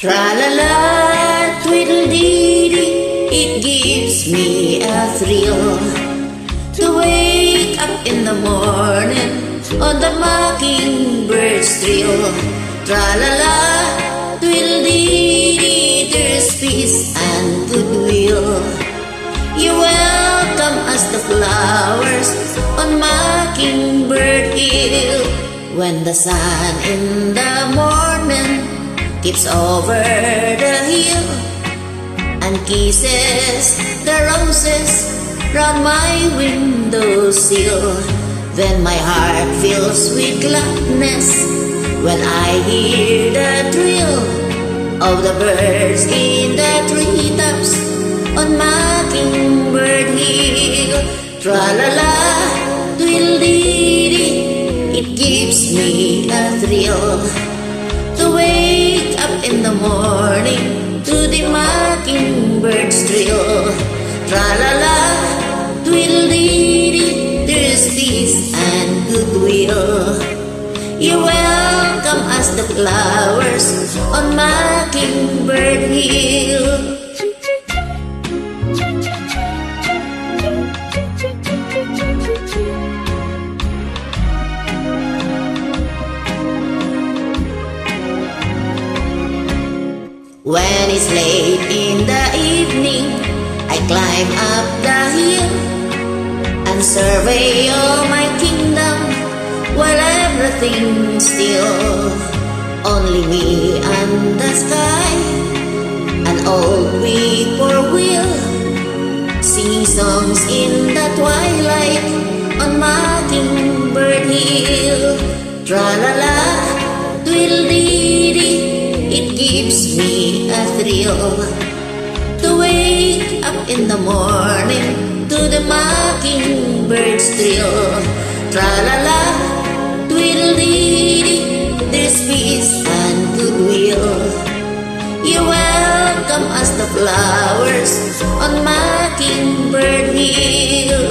Tra-la-la, twiddle-dee-dee, it gives me a thrill to wake up in the morning on the mockingbird's trill. Tra-la-la, twiddle-dee-dee, there's peace and goodwill. You welcome us the flowers on Mockingbird Hill. When the sun in the morning keeps over the hill and kisses the roses round my windowsill, then my heart fills with gladness when I hear the trill of the birds in the treetops on Mockingbird Hill. Tra-la-la, twiddle-dee-dee, it gives me a thrill to wake up in the morning to the mockingbird's trill. Tra-la-la, twiddle-dee-dee, there's peace and goodwill. You welcome us the flowers on Mockingbird Hill. When it's late in the evening, I climb up the hill and survey all my kingdom while everything's still. Only me and the sky, an old whippoorwill, singing songs in the twilight on Mockingbird Hill. Tra-la-la, twiddle-dee-dee, it gives me a thrill to wake up in the morning to the mockingbird's trill. Tra-la-la, twiddle-dee-dee, there's peace and goodwill. You welcome us the flowers on Mockingbird Hill.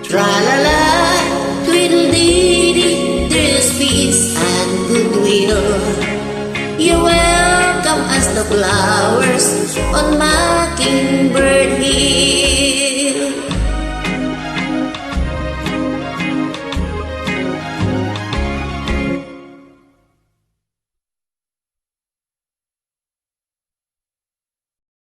Tra-la-la, twiddle-dee-dee, there's peace and goodwill. You welcome us the flowers on Mockingbird Hill.